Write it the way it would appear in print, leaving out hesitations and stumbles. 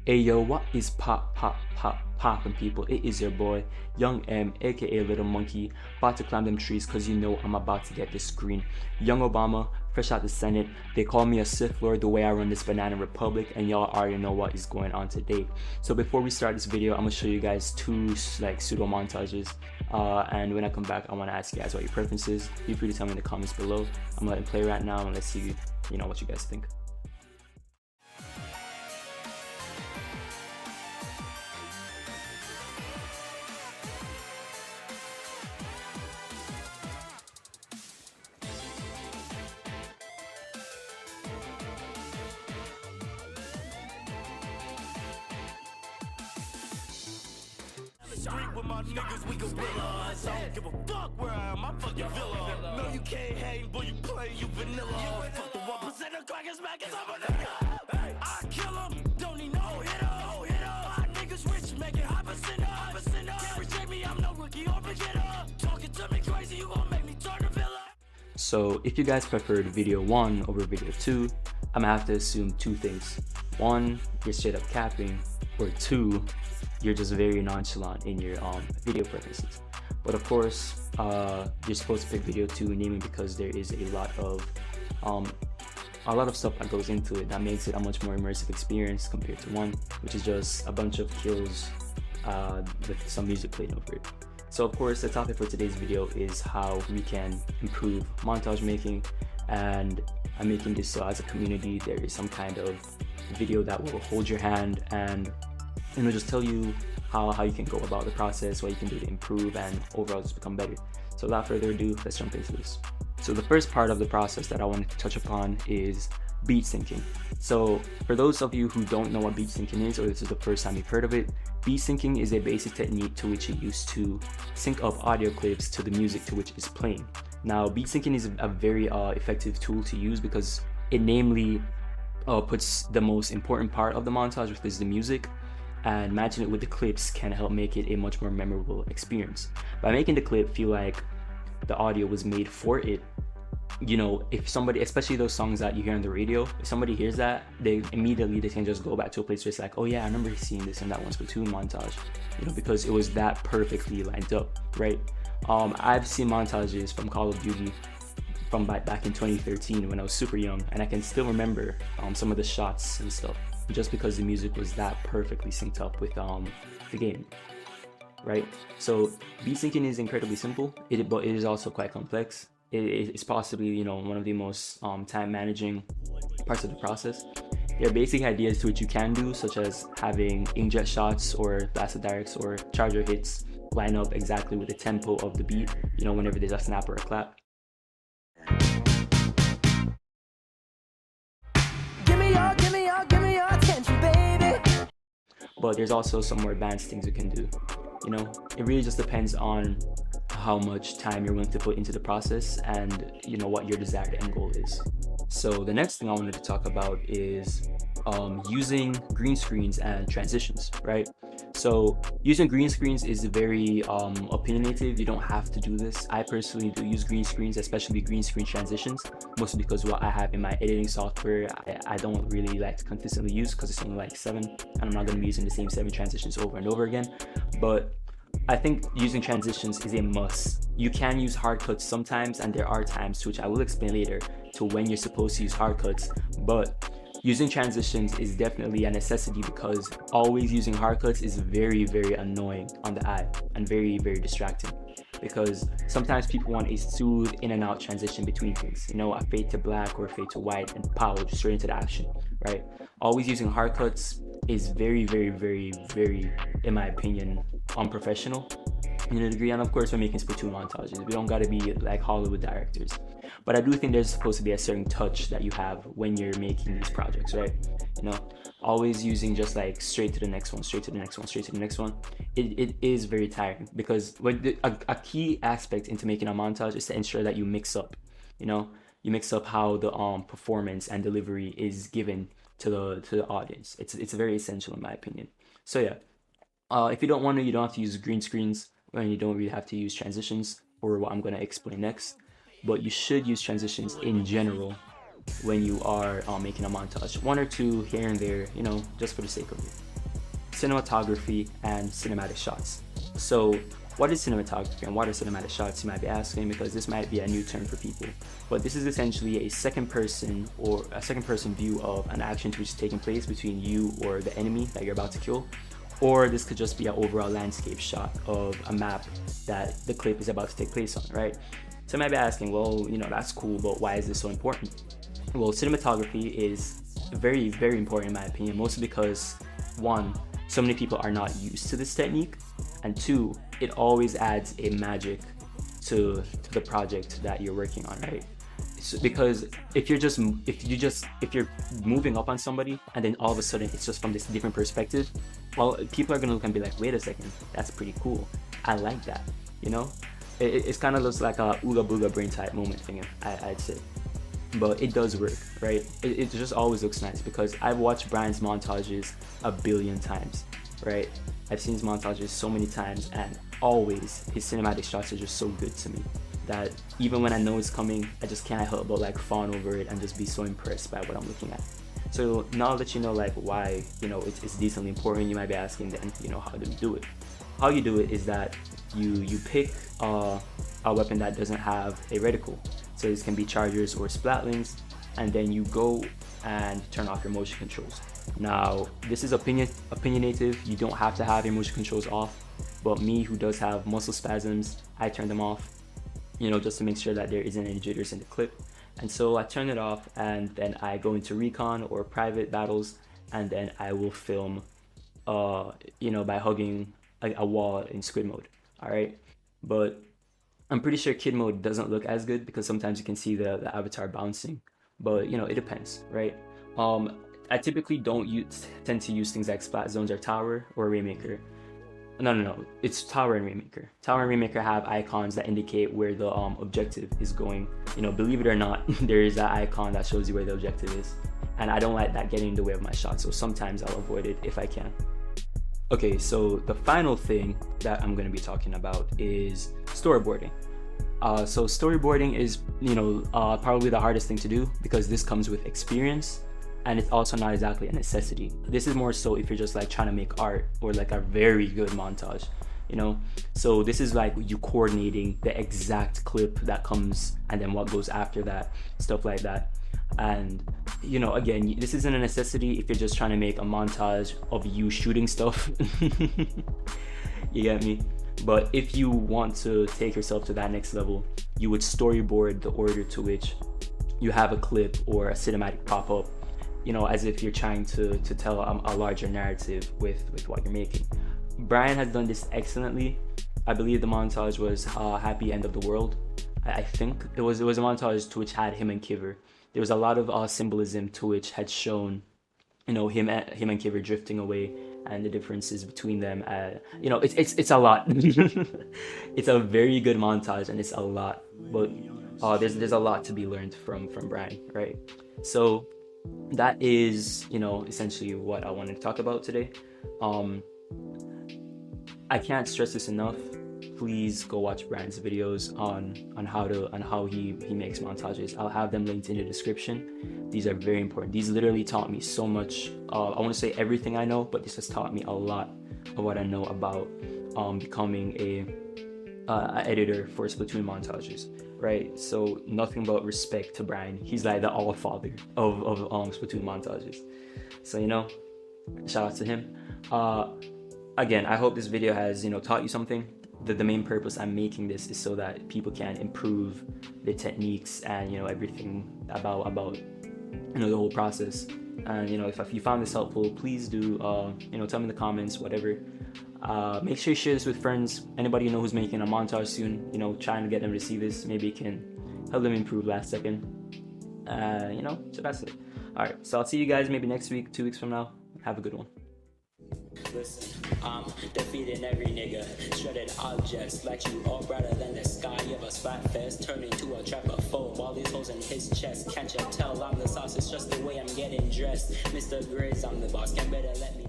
Yo, what is poppin' people? It is your boy Young M, aka Little Monkey, about to climb them trees cause you know I'm about to get this green. Young Obama, fresh out the Senate. They call me a Sith Lord the way I run this banana republic, and y'all already know what is going on today. So before we start this video, I'm gonna show you guys two pseudo montages. And when I come back, I want to ask you guys what your preference is. Feel free to tell me in the comments below. I'm gonna let them play right now and let's see what you guys think. Street with my niggas, we gorillas. I don't give a fuck where I am, I'm fucking villa. No, you can't hang, boy, you play, you vanilla. Fuck the 1% of crackers, man, cause I'm a nigga. Hey, I kill them, don't need no hitter. My niggas rich, making high percent. Can't reject me, I'm no rookie or beginner. Talking to me crazy, you gon' make me turn to villa. So if you guys preferred video 1 over video 2, I'm gonna have to assume two things. 1, you're straight up capping, or 2, you're just very nonchalant in your video preferences. But of course, you're supposed to pick video 2 namely because there is a lot of stuff that goes into it that makes it a much more immersive experience compared to 1, which is just a bunch of kills with some music played over it. So of course, the topic for today's video is how we can improve montage making, and I'm making this so as a community there is some kind of video that will hold your hand and just tell you how you can go about the process, what you can do to improve and overall just become better. So without further ado, let's jump into this. So the first part of the process that I wanted to touch upon is beat syncing. So for those of you who don't know what beat syncing is, or this is the first time you've heard of it, beat syncing is a basic technique to which you use to sync up audio clips to the music to which is playing. Now, beat syncing is a very effective tool to use because it namely puts the most important part of the montage, which is the music, and matching it with the clips can help make it a much more memorable experience. By making the clip feel like the audio was made for it, if somebody, especially those songs that you hear on the radio, if somebody hears that, they can just go back to a place where it's like, oh yeah, I remember seeing this in that one Splatoon montage, because it was that perfectly lined up, right? I've seen montages from Call of Duty from back in 2013 when I was super young, and I can still remember some of the shots and stuff, just because the music was that perfectly synced up with the game, right? So beat syncing is incredibly simple, but it is also quite complex. It's possibly one of the most time managing parts of the process. There are basic ideas to which you can do, such as having inkjet shots or blasted directs or charger hits line up exactly with the tempo of the beat, whenever there's a snap or a clap. Give me your attention, baby. But there's also some more advanced things you can do. It really just depends on how much time you're willing to put into the process and what your desired end goal is. So the next thing I wanted to talk about is using green screens and transitions, right? So using green screens is very opinionative. You don't have to do this. I personally do use green screens, especially green screen transitions, mostly because what I have in my editing software I don't really like to consistently use because it's only like 7, and I'm not going to be using the same 7 transitions over and over again. But I think using transitions is a must. You can use hard cuts sometimes, and there are times, which I will explain later, to when you're supposed to use hard cuts, but using transitions is definitely a necessity because always using hard cuts is very, very annoying on the eye and very, very distracting, because sometimes people want a smooth in and out transition between things, a fade to black or a fade to white and pow, just straight into the action, right? Always using hard cuts is very, very, very, very, in my opinion, unprofessional in a degree. And of course, we're making Splatoon montages, we don't got to be like Hollywood directors, but I do think there's supposed to be a certain touch that you have when you're making these projects, right? Always using just like straight to the next one, straight to the next one, straight to the next one, it is very tiring, because a key aspect into making a montage is to ensure that you mix up how the performance and delivery is given to the audience. It's very essential in my opinion. So yeah, if you don't want to, you don't have to use green screens, and you don't really have to use transitions for what I'm going to explain next, but you should use transitions in general when you are making a montage. 1 or 2 here and there, just for the sake of it. cinematography and cinematic shots. So what is cinematography and what are cinematic shots, you might be asking, because this might be a new term for people. But this is essentially a second person view of an action which is taking place between you or the enemy that you're about to kill. Or this could just be an overall landscape shot of a map that the clip is about to take place on, right? So you might be asking, well, you know, that's cool, but why is this so important? Well, cinematography is very, very important in my opinion, mostly because one, so many people are not used to this technique, and two, it always adds a magic to the project that you're working on, right? So, because if you're moving up on somebody and then all of a sudden it's just from this different perspective, well, people are gonna look and be like, wait a second, that's pretty cool, I like that, you know? It's kind of looks like a ooga booga brain type moment thing, I'd say. But it does work, right? It just always looks nice, because I've watched Brian's montages a billion times, right? I've seen his montages so many times, and always his cinematic shots are just so good to me that even when I know it's coming, I just can't help but like fawn over it and just be so impressed by what I'm looking at. So now that you know like why, you know, it's decently important, you might be asking then, you know, how do you do it? How you do it is that you pick a weapon that doesn't have a reticle. So this can be chargers or splatlings, and then you go and turn off your motion controls. Now, this is opinionative. You don't have to have your motion controls off, but me, who does have muscle spasms, I turn them off, you know, just to make sure that there isn't any jitters in the clip. And so I turn it off, and then I go into recon or private battles, and then I will film, you know, by hugging a wall in squid mode. All right, but I'm pretty sure kid mode doesn't look as good because sometimes you can see the avatar bouncing, but you know, it depends, right? I typically don't tend to use things like splat zones or tower or Rainmaker. No, it's tower and Rainmaker. Tower and Rainmaker have icons that indicate where the objective is going. You know, believe it or not, there is that icon that shows you where the objective is, and I don't like that getting in the way of my shot, so sometimes I'll avoid it if I can. Okay, so the final thing that I'm going to be talking about is storyboarding. So storyboarding is, you know, probably the hardest thing to do because this comes with experience, and it's also not exactly a necessity. This is more so if you're just like trying to make art or like a very good montage, you know? So this is like you coordinating the exact clip that comes and then what goes after that, stuff like that. And you know, again, this isn't a necessity if you're just trying to make a montage of you shooting stuff. You get me? But if you want to take yourself to that next level, you would storyboard the order to which you have a clip or a cinematic pop up, you know, as if you're trying to tell a larger narrative with what you're making. Brian has done this excellently. I believe the montage was Happy End of the World. I think it was a montage to which had him and Kiver. There was a lot of symbolism to which had shown, you know, him and Kiver drifting away and the differences between them. You know, it's a lot. It's a very good montage and it's a lot, but there's a lot to be learned from Brian, right? So that is, you know, essentially what I wanted to talk about today. I can't stress this enough. Please go watch Brian's videos on how he makes montages. I'll have them linked in the description. These are very important. These literally taught me so much. I want to say everything I know, but this has taught me a lot of what I know about becoming a editor for Splatoon Montages, right? So nothing but respect to Brian. He's like the all-father of Splatoon Montages. So, you know, shout out to him. Again, I hope this video has, you know, taught you something. The main purpose I'm making this is so that people can improve the techniques and, you know, everything about you know, the whole process. And, you know, if you found this helpful, please do you know, tell me in the comments, whatever. Make sure you share this with friends, anybody you know who's making a montage soon, you know, trying to get them to see this. Maybe it can help them improve last second. You know, so that's it. All right, so I'll see you guys maybe next week, 2 weeks from now. Have a good one. Listen, I'm defeating every nigga, shredded objects like you all brighter than the sky of a splat fest, turn into a trap of foam, all these holes in his chest. Can't you tell I'm the sauce, it's just the way I'm getting dressed. Mr. Grizz, I'm the boss, can better let me